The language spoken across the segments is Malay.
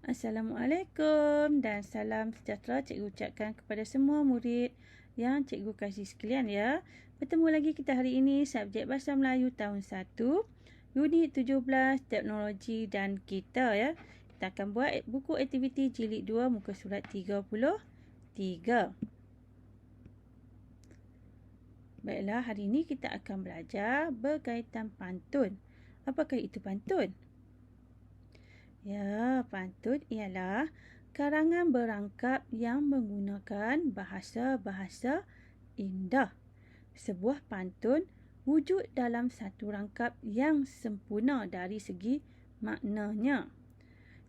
Assalamualaikum dan salam sejahtera cikgu ucapkan kepada semua murid yang cikgu kasih sekalian ya. Bertemu lagi kita hari ini subjek Bahasa Melayu tahun 1, unit 17 teknologi dan kita ya. Kita akan buat buku aktiviti jilid 2 muka surat 33. Baiklah, hari ini kita akan belajar berkaitan pantun. Apakah itu pantun? Ya, pantun ialah karangan berangkap yang menggunakan bahasa-bahasa indah. Sebuah pantun wujud dalam satu rangkap yang sempurna dari segi maknanya.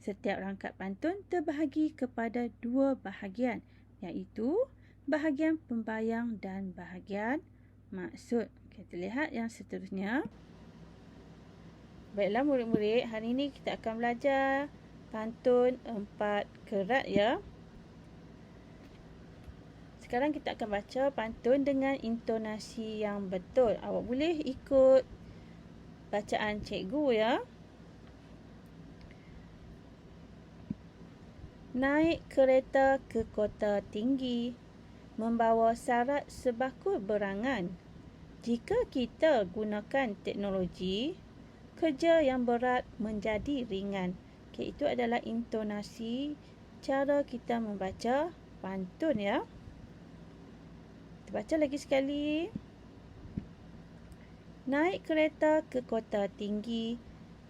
Setiap rangkap pantun terbahagi kepada dua bahagian, iaitu bahagian pembayang dan bahagian maksud. Kita lihat yang seterusnya. Baiklah murid-murid, hari ini kita akan belajar pantun 4 kerat ya. Sekarang kita akan baca pantun dengan intonasi yang betul. Awak boleh ikut bacaan cikgu ya. Naik kereta ke kota tinggi, membawa syarat sebakul berangan. Jika kita gunakan teknologi, kerja yang berat menjadi ringan. Okey, itu adalah intonasi cara kita membaca pantun ya. Kita baca lagi sekali. Naik kereta ke kota tinggi,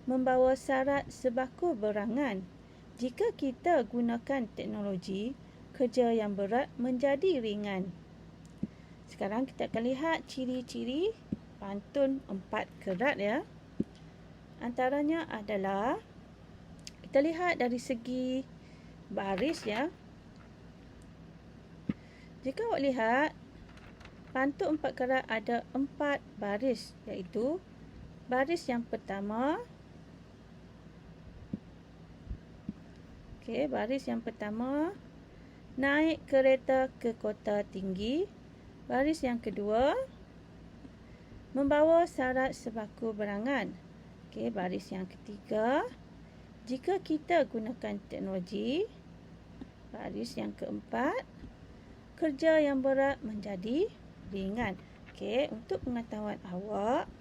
membawa syarat sebakul berangan. Jika kita gunakan teknologi, kerja yang berat menjadi ringan. Sekarang kita akan lihat ciri-ciri pantun 4 kerat ya. Antaranya adalah, kita lihat dari segi baris ya. Jika awak lihat, pantun 4 kerat ada 4 baris, iaitu baris yang pertama. Okey, baris yang pertama, naik kereta ke kota tinggi. Baris yang kedua, membawa syarat sebakul berangan. Okey, baris yang ketiga, jika kita gunakan teknologi. Baris yang keempat, kerja yang berat menjadi ringan. Okey, untuk pengetahuan awak,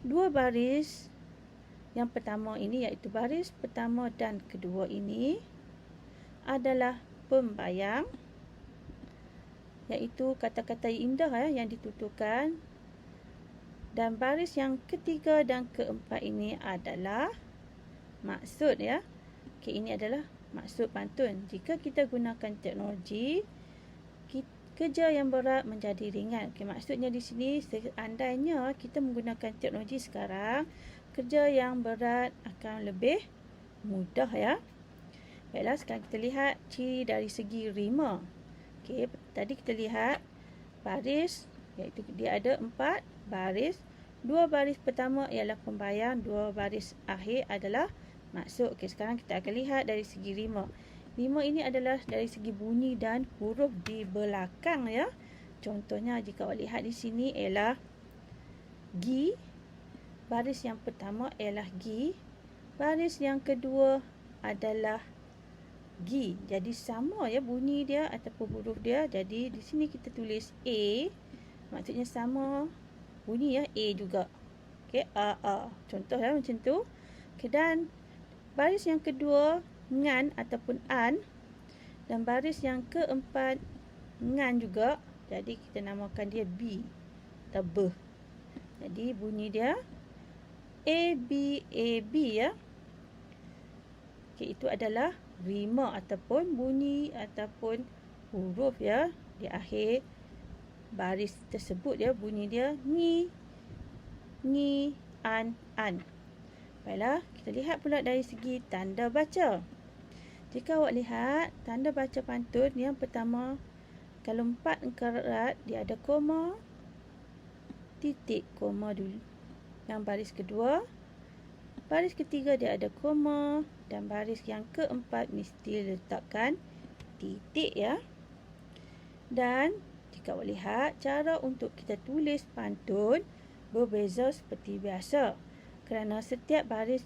dua baris yang pertama ini, iaitu baris pertama dan kedua ini adalah pembayang, iaitu kata-kata indah yang dituturkan. Dan baris yang ketiga dan keempat ini adalah maksud ya. Okey, ini adalah maksud pantun. Jika kita gunakan teknologi, kerja yang berat menjadi ringan. Okey, maksudnya di sini, seandainya kita menggunakan teknologi sekarang, kerja yang berat akan lebih mudah ya. Baiklah, sekarang kita lihat ciri dari segi rima. Okey, tadi kita lihat baris, iaitu dia ada 4 baris. 2 baris pertama ialah pembayang, 2 baris akhir adalah maksud. Okey, sekarang kita akan lihat dari segi rima. Rima ini adalah dari segi bunyi dan huruf di belakang ya. Contohnya, jika awak lihat di sini ialah gi. Baris yang pertama ialah gi. Baris yang kedua adalah gi. Jadi sama ya bunyi dia ataupun huruf dia. Jadi di sini kita tulis A, maksudnya sama bunyi ya, A juga. Okey, a. Contoh ya macam tu. Okey, dan baris yang kedua ngan ataupun an, dan baris yang keempat ngan juga. Jadi kita namakan dia B atau B. Jadi bunyi dia A B ya. Okey, itu adalah rima ataupun bunyi ataupun huruf ya di akhir baris tersebut ya. Bunyi dia ni, an. Baiklah, kita lihat pula dari segi tanda baca. Jika awak lihat tanda baca pantun yang pertama, kalau 4 kerat dia ada koma, titik koma dulu. Yang baris kedua, baris ketiga dia ada koma, dan baris yang keempat mesti letakkan titik ya. Dan jika awak lihat, cara untuk kita tulis pantun berbeza seperti biasa, kerana setiap baris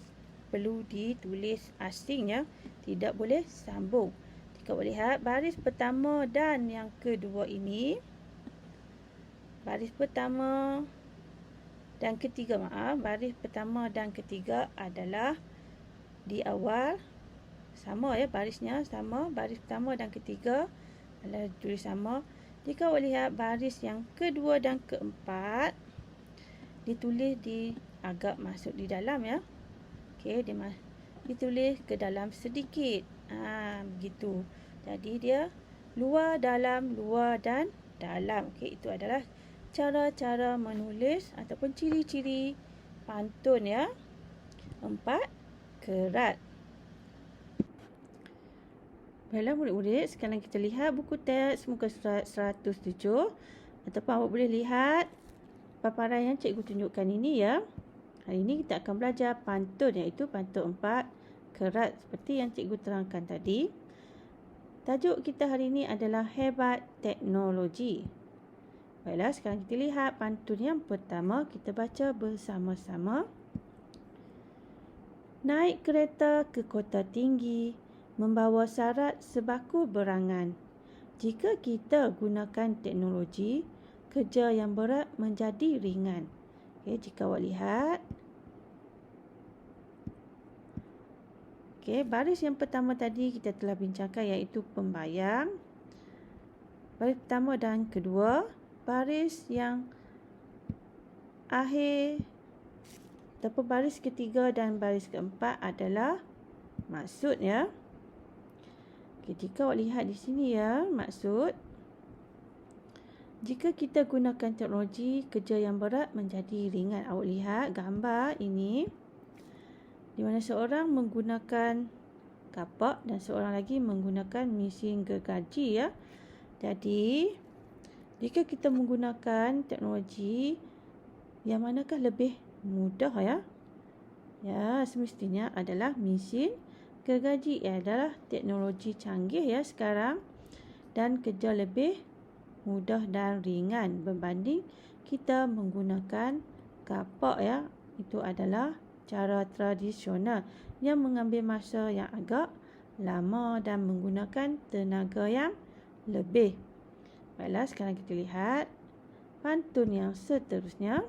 perlu ditulis asing ya. tidak boleh sambung. Jika boleh lihat baris pertama dan yang kedua ini, baris pertama dan ketiga, baris pertama dan ketiga adalah di awal, sama ya, barisnya sama, baris pertama dan ketiga adalah tulis sama. Jika boleh lihat baris yang kedua dan keempat ditulis agak masuk di dalam ya. Okey, ditulis ke dalam sedikit. Begitu. Jadi dia luar dalam, luar dan dalam. Okey, itu adalah cara-cara menulis ataupun ciri-ciri pantun ya. 4 kerat. Baiklah murid-murid, sekarang kita lihat buku teks muka surat 107 ataupun awak boleh lihat paparan yang cikgu tunjukkan ini ya. Hari ini kita akan belajar pantun, iaitu pantun 4 kerat seperti yang cikgu terangkan tadi. Tajuk kita hari ini adalah hebat teknologi. Baiklah, sekarang kita lihat pantun yang pertama, kita baca bersama-sama. Naik kereta ke kota tinggi, membawa syarat sebaku berangan. Jika kita gunakan teknologi, kerja yang berat menjadi ringan. Okey, jika awak lihat. Okey, baris yang pertama tadi kita telah bincangkan, iaitu pembayang. Baris pertama dan kedua. Baris yang akhir ataupun baris ketiga dan baris keempat adalah maksud ya. Okay, jika awak lihat di sini ya, maksud. Jika kita gunakan teknologi, kerja yang berat menjadi ringan. Awak lihat gambar ini, di mana seorang menggunakan kapak dan seorang lagi menggunakan mesin gergaji ya. Jadi, jika kita menggunakan teknologi, yang manakah lebih mudah ya? Ya, semestinya adalah mesin gergaji adalah teknologi canggih ya sekarang dan kerja lebih mudah dan ringan berbanding kita menggunakan kapak ya. Itu adalah cara tradisional yang mengambil masa yang agak lama dan menggunakan tenaga yang lebih. Baiklah, sekarang kita lihat pantun yang seterusnya.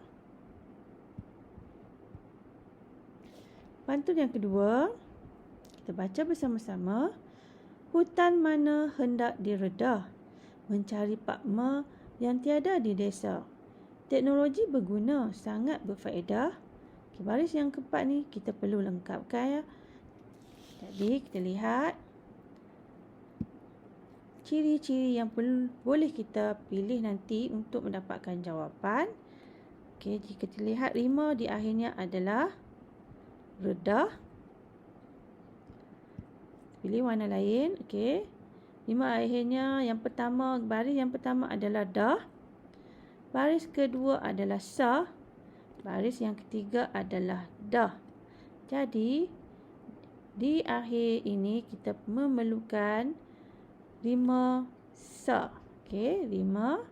Pantun yang kedua, kita baca bersama-sama. Hutan mana hendak diredah, mencari pakma yang tiada di desa. Teknologi berguna, sangat berfaedah. Okay, baris yang keempat ni kita perlu lengkapkan ya. Jadi kita lihat ciri-ciri yang boleh kita pilih nanti untuk mendapatkan jawapan. Okay, jika kita lihat rima di akhirnya adalah redah. Pilih warna lain. Okey. Rima akhirnya yang pertama, baris yang pertama adalah dah. Baris kedua adalah sah. Baris yang ketiga adalah dah. Jadi di akhir ini kita memerlukan rima sah. Okey, rima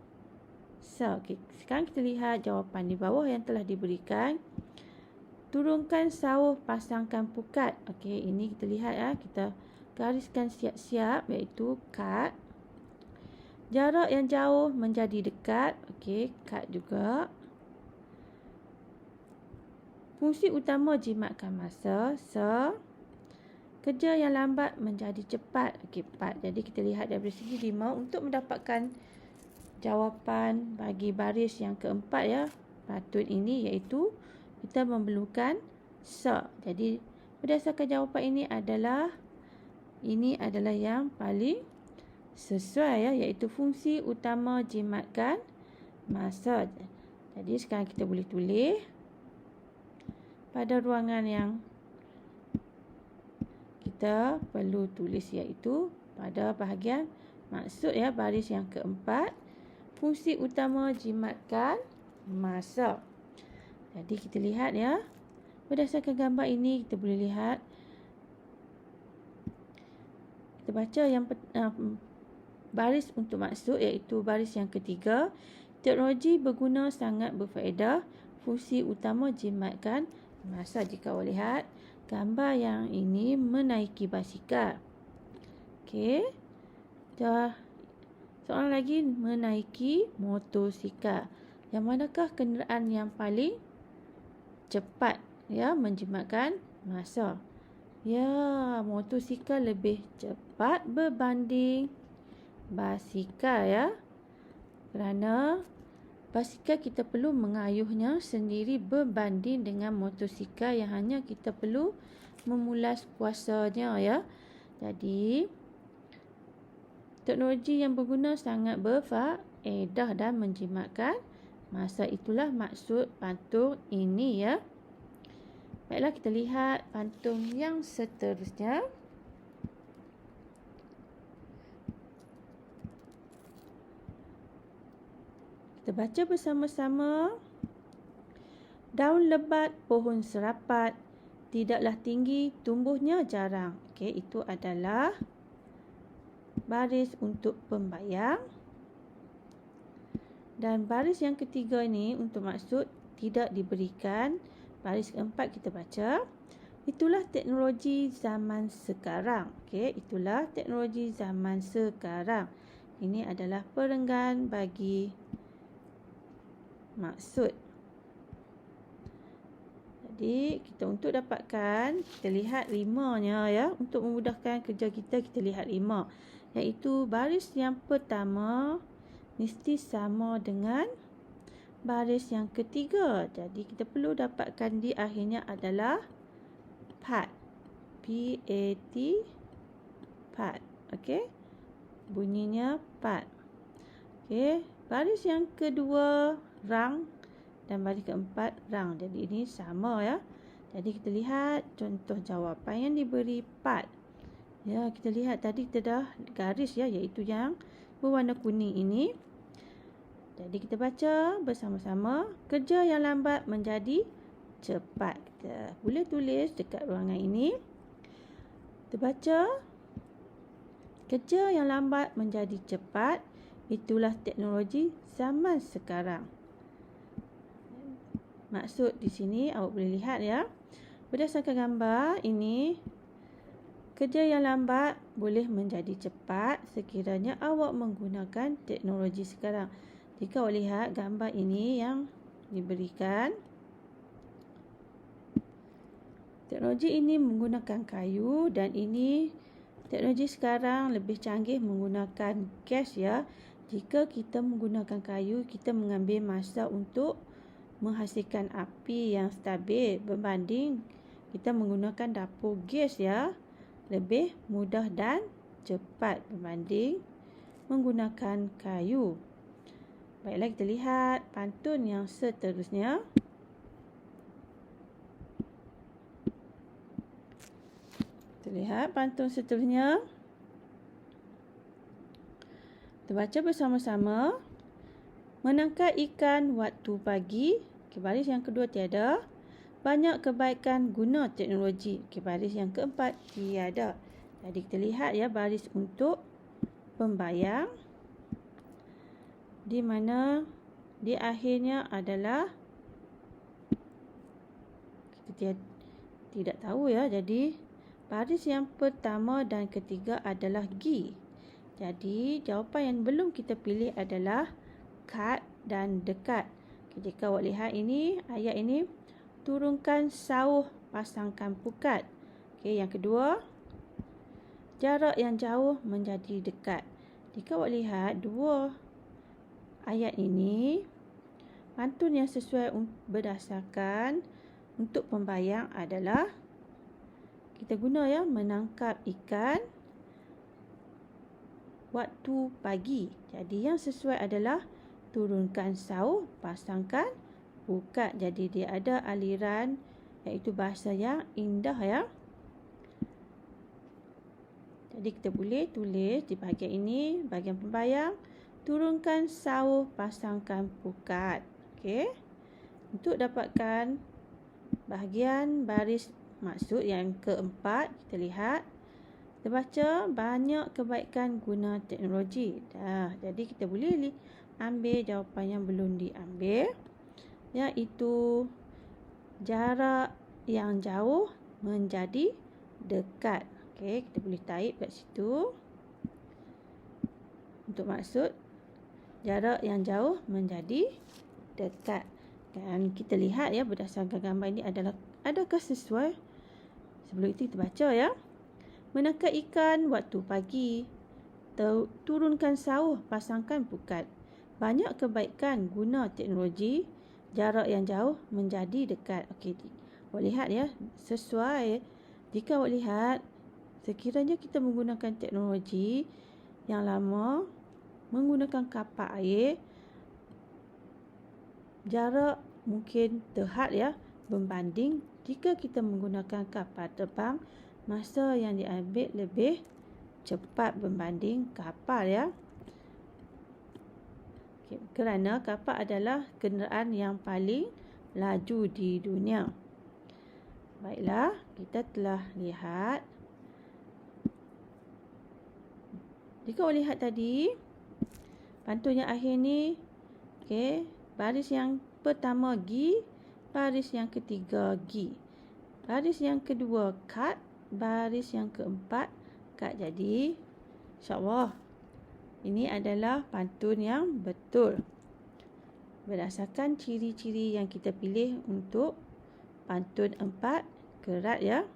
sah. Okey, sekarang kita lihat jawapan di bawah yang telah diberikan. Turunkan sauh, pasangkan pukat. Okey, ini kita lihat ya, kita gariskan siap-siap, iaitu kat. Jarak yang jauh menjadi dekat. Okey, kat juga. Fungsi utama jimatkan masa. Kerja yang lambat menjadi cepat. Okey, pat. Jadi kita lihat dari segi rima untuk mendapatkan jawapan bagi baris yang keempat ya, patut ini, iaitu kita memerlukan sa. Jadi berdasarkan jawapan ini adalah yang paling sesuai ya, iaitu fungsi utama jimatkan masa. Jadi sekarang kita boleh tulis pada ruangan yang kita perlu tulis, iaitu pada bahagian maksud ya, baris yang keempat, fungsi utama jimatkan masa. Jadi kita lihat ya, berdasarkan gambar ini kita boleh lihat, kita baca yang baris untuk maksud, iaitu baris yang ketiga. Teknologi berguna, sangat berfaedah, fungsi utama jimatkan masa. Jika awak lihat gambar yang ini menaiki basikal. Okey. Dah. Soalan lagi, menaiki motosikal. Yang manakah kenderaan yang paling cepat ya menjimatkan masa? Ya, motosikal lebih cepat berbanding basikal ya. Kerana basikal kita perlu mengayuhnya sendiri berbanding dengan motosikal yang hanya kita perlu memulas kuasanya ya. Jadi teknologi yang berguna sangat berfaedah dan menjimatkan masa. Itulah maksud pantun ini ya. Baiklah, kita lihat pantun yang seterusnya. Kita baca bersama-sama. Daun lebat, pohon serapat, tidaklah tinggi, tumbuhnya jarang. Okey, itu adalah baris untuk pembayang. Dan baris yang ketiga ni untuk maksud tidak diberikan. Baris keempat kita baca. Itulah teknologi zaman sekarang. Okey, itulah teknologi zaman sekarang. Ini adalah perenggan bagi maksud. Jadi, kita untuk dapatkan, kita lihat rimanya ya. Untuk memudahkan kerja kita, kita lihat rima. Iaitu baris yang pertama mesti sama dengan baris yang ketiga. Jadi kita perlu dapatkan di akhirnya adalah pat. P-A-T, pat. Okey. Bunyinya pat. Okey. Baris yang kedua rang dan baris keempat rang. Jadi ini sama ya. Jadi kita lihat contoh jawapan yang diberi pat. Ya, kita lihat tadi kita dah garis ya, iaitu yang berwarna kuning ini. Jadi kita baca bersama-sama. Kerja yang lambat menjadi cepat. Kita boleh tulis dekat ruangan ini. Kita baca. Kerja yang lambat menjadi cepat. Itulah teknologi zaman sekarang. Maksud di sini awak boleh lihat ya. Berdasarkan gambar ini, kerja yang lambat boleh menjadi cepat sekiranya awak menggunakan teknologi sekarang. Jika awak lihat gambar ini yang diberikan, teknologi ini menggunakan kayu dan ini teknologi sekarang lebih canggih menggunakan gas ya. Jika kita menggunakan kayu, kita mengambil masa untuk menghasilkan api yang stabil berbanding kita menggunakan dapur gas ya. Lebih mudah dan cepat berbanding menggunakan kayu. Baiklah, kita lihat pantun yang seterusnya. Kita lihat pantun seterusnya. Kita baca bersama-sama. Menangkap ikan waktu pagi. Okay, baris yang kedua tiada. Banyak kebaikan guna teknologi. Okay, baris yang keempat tiada. Jadi kita lihat ya baris untuk pembayang. Di mana di akhirnya adalah kita tidak tahu ya. Jadi baris yang pertama dan ketiga adalah gi. Jadi jawapan yang belum kita pilih adalah kat dan dekat. Jika awak lihat ini, ayat ini, turunkan sauh, pasangkan pukat. Okey, yang kedua, jarak yang jauh menjadi dekat. Jika awak lihat dua ayat ini, pantun yang sesuai berdasarkan untuk pembayang adalah kita guna ya menangkap ikan waktu pagi. Jadi yang sesuai adalah turunkan sauh, pasangkan pukat. Jadi dia ada aliran iaitu bahasa yang indah ya. Jadi kita boleh tulis di bahagian ini, bahagian pembayang, turunkan sauh, pasangkan pukat. Okey. Untuk dapatkan bahagian baris maksud yang keempat, kita lihat. Kita baca banyak kebaikan guna teknologi. Jadi kita boleh ambil jawapan yang belum diambil. Iaitu jarak yang jauh menjadi dekat. Okey, kita boleh type kat situ. Untuk maksud jarak yang jauh menjadi dekat. Dan kita lihat ya, berdasarkan gambar ini adakah sesuai? Sebelum itu kita baca ya. Menangkap ikan waktu pagi. Turunkan sauh, pasangkan pukat. Banyak kebaikan guna teknologi. Jarak yang jauh menjadi dekat. Okey, awak lihat ya, sesuai. Jika awak lihat, sekiranya kita menggunakan teknologi yang lama, menggunakan kapak air, jarak mungkin terhad ya, berbanding jika kita menggunakan kapal terbang, masa yang diambil lebih cepat berbanding kapal ya. Okay, kerana kapal adalah kenderaan yang paling laju di dunia. Baiklah, kita telah lihat. Jika awak lihat tadi, pantun yang akhir ni, okey, baris yang pertama gi, baris yang ketiga gi. Baris yang kedua kat, baris yang keempat kat. Jadi, insya-Allah ini adalah pantun yang betul. Berdasarkan ciri-ciri yang kita pilih untuk pantun 4 kerat ya.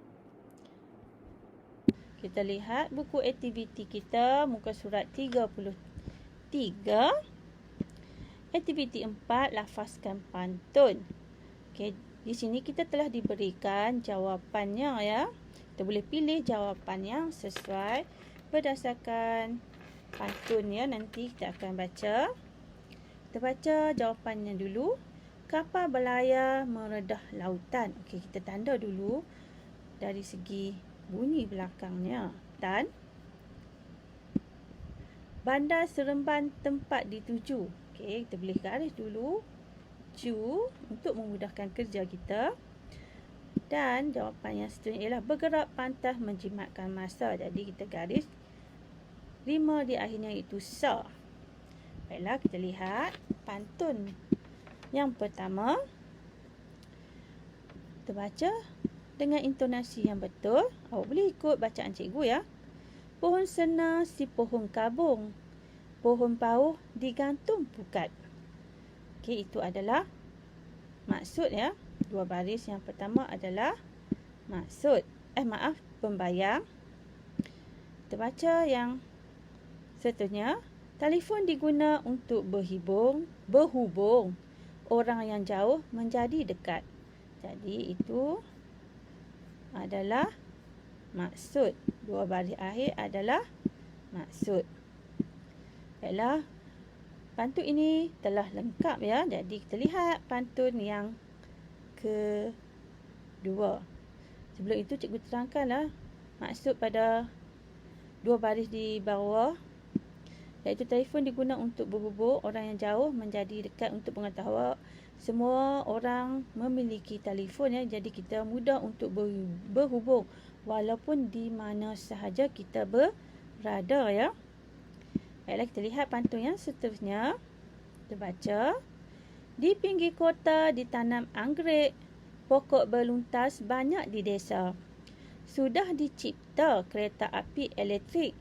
Kita lihat buku aktiviti kita, muka surat 33. Aktiviti 4, lafazkan pantun. Okey, di sini kita telah diberikan jawapannya ya. Kita boleh pilih jawapan yang sesuai berdasarkan pantun ya. Nanti kita akan baca. Kita baca jawapannya dulu. Kapal berlayar meredah lautan. Okey, kita tanda dulu dari segi bunyi belakangnya. Dan bandar Seremban tempat dituju. Okey, kita boleh garis dulu ju untuk memudahkan kerja kita. Dan jawapan yang seterusnya ialah bergerak pantas menjimatkan masa. Jadi kita garis 5 di akhirnya, iaitu sa. Baiklah, kita lihat pantun yang pertama. Kita baca dengan intonasi yang betul. Awak boleh ikut bacaan cikgu ya. Pohon sena si pohon kabung, pohon pauh digantung pukat. Okey, itu adalah maksud ya. Dua baris yang pertama adalah maksud. Pembayang. Kita baca yang seterusnya. Telefon diguna untuk berhubung orang yang jauh menjadi dekat. Jadi itu adalah maksud. Dua baris akhir adalah maksud. Baiklah, pantun ini telah lengkap ya. Jadi kita lihat pantun yang kedua. Sebelum itu cikgu terangkanlah maksud pada dua baris di bawah, iaitu telefon diguna untuk berhubung orang yang jauh menjadi dekat. Untuk pengetahuan, semua orang memiliki telefon ya. Jadi kita mudah untuk berhubung walaupun di mana sahaja kita berada ya. Baiklah, kita lihat pantun yang seterusnya. Kita baca. Di pinggir kota ditanam anggrek, pokok berluntas banyak di desa. Sudah dicipta kereta api elektrik.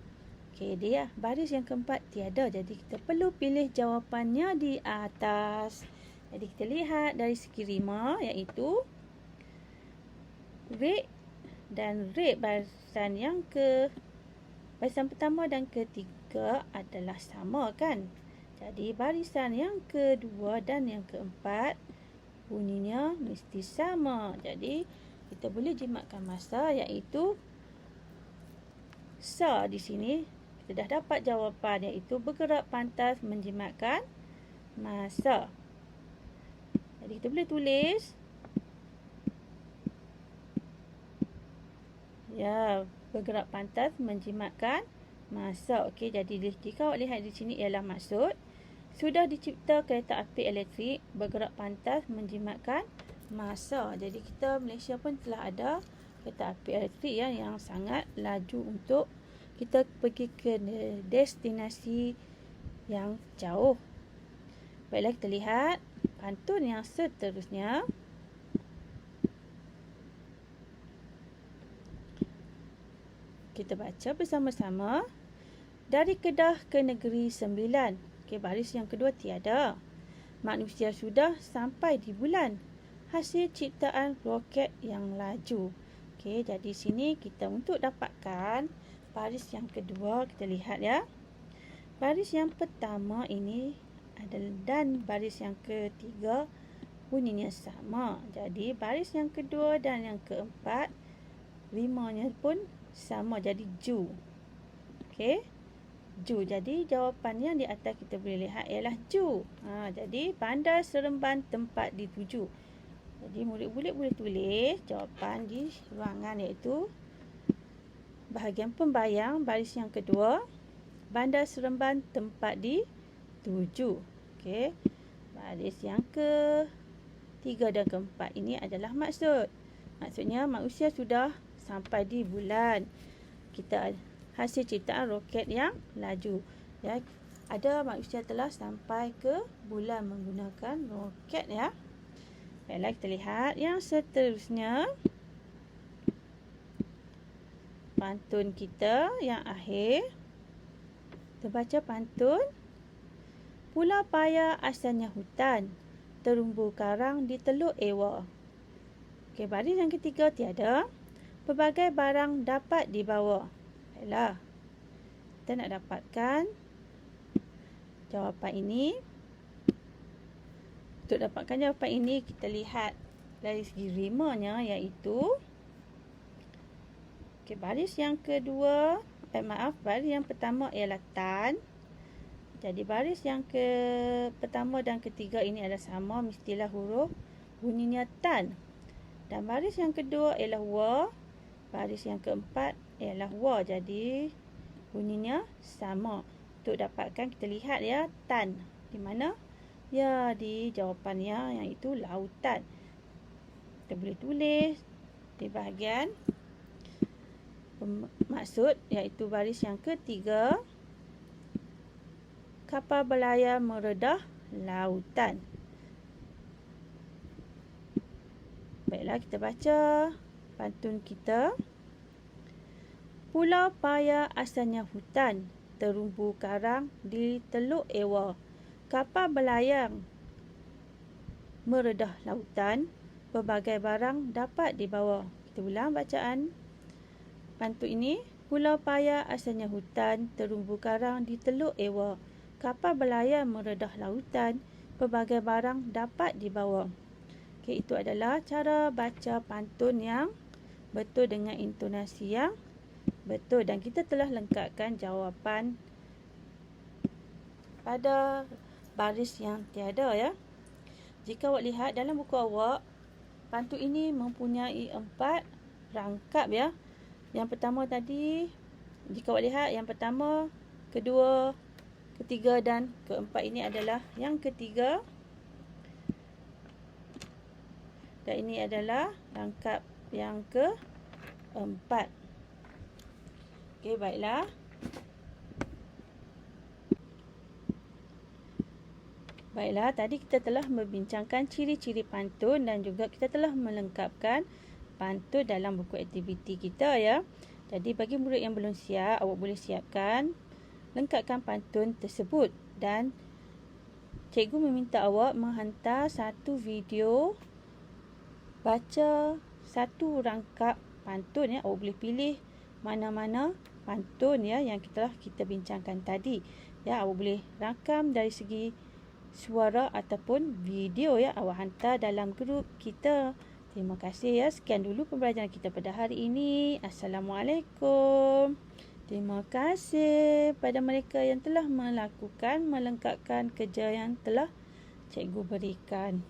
Okey, dia baris yang keempat tiada. Jadi kita perlu pilih jawapannya di atas. Jadi kita lihat dari segi rima, iaitu rek dan rek. Barisan pertama dan ketiga adalah sama kan. Jadi barisan yang kedua dan yang keempat bunyinya mesti sama. Jadi kita boleh jimatkan masa, iaitu sa di sini. Kita dah dapat jawapan, iaitu bergerak pantas menjimatkan masa. Jadi kita boleh tulis ya, bergerak pantas menjimatkan masa. Okey, jadi jika awak lihat di sini ialah maksud. Sudah dicipta kereta api elektrik, bergerak pantas menjimatkan masa. Jadi kita Malaysia pun telah ada kereta api elektrik ya, yang sangat laju untuk kita pergi ke destinasi yang jauh. Baiklah, kita lihat pantun yang seterusnya. Kita baca bersama-sama. Dari Kedah ke Negeri Sembilan. Okey, baris yang kedua tiada. Manusia sudah sampai di bulan. Hasil ciptaan roket yang laju. Okey, jadi sini kita untuk dapatkan baris yang kedua, kita lihat ya. Baris yang pertama ini adalah dan baris yang ketiga bunyinya sama. Jadi baris yang kedua dan yang keempat rimanya pun sama, jadi ju. Okey. Ju. Jadi jawapan yang di atas kita boleh lihat ialah ju. Jadi Bandar Seremban tempat dituju. Jadi murid-murid boleh tulis jawapan di ruangan, iaitu bahagian pembayang baris yang kedua, Bandar Seremban tempat dituju. Okey. Baris yang ketiga dan keempat ini adalah maksud. Maksudnya manusia sudah sampai di bulan. Kita hasil ciptaan roket yang laju. Ya, ada manusia telah sampai ke bulan menggunakan roket ya. Baiklah, kita lihat yang seterusnya. Pantun kita yang akhir. Kita baca pantun. Pulau Paya asalnya hutan, terumbu karang di Teluk Ewa. Okey, baris yang ketiga tiada. Pelbagai barang dapat dibawa. Baiklah, kita nak dapatkan jawapan ini. Untuk dapatkan jawapan ini, kita lihat dari segi rimanya, iaitu baris yang kedua, baris yang pertama ialah tan. Jadi baris yang pertama dan ketiga ini adalah sama, mestilah huruf bunyinya tan. Dan baris yang kedua ialah wa. Baris yang keempat ialah wa. Jadi bunyinya sama. Untuk dapatkan kita lihat ya, tan di mana? Ya, di jawapannya, iaitu lautan. Kita boleh tulis di bahagian maksud, iaitu baris yang ketiga, kapal berlayar meredah lautan. Baiklah, kita baca pantun kita. Pulau Paya asalnya hutan, terumbu karang di Teluk Ewa. Kapal berlayar meredah lautan, pelbagai barang dapat dibawa. Kita ulang bacaan pantun ini. Pulau Paya asalnya hutan, terumbu karang di Teluk Ewa. Kapal berlayar meredah lautan, pelbagai barang dapat dibawa. Okey, itu adalah cara baca pantun yang betul dengan intonasi yang betul. Dan kita telah lengkapkan jawapan pada baris yang tiada ya. Jika awak lihat dalam buku awak, pantun ini mempunyai 4 rangkap ya. Yang pertama tadi, jika awak lihat, yang pertama, kedua, ketiga dan keempat ini adalah yang ketiga. Dan ini adalah rangkap yang keempat. Okey, baiklah. Baiklah, tadi kita telah membincangkan ciri-ciri pantun dan juga kita telah melengkapkan pantun dalam buku aktiviti kita ya. Jadi bagi murid yang belum siap, awak boleh siapkan, lengkapkan pantun tersebut. Dan cikgu meminta awak menghantar satu video baca satu rangkap pantun ya. Awak boleh pilih mana-mana pantun ya yang kita bincangkan tadi. Ya, awak boleh rakam dari segi suara ataupun video ya. Awak hantar dalam grup kita. Terima kasih ya. Sekian dulu pembelajaran kita pada hari ini. Assalamualaikum. Terima kasih pada mereka yang telah melengkapkan kerja yang telah cikgu berikan.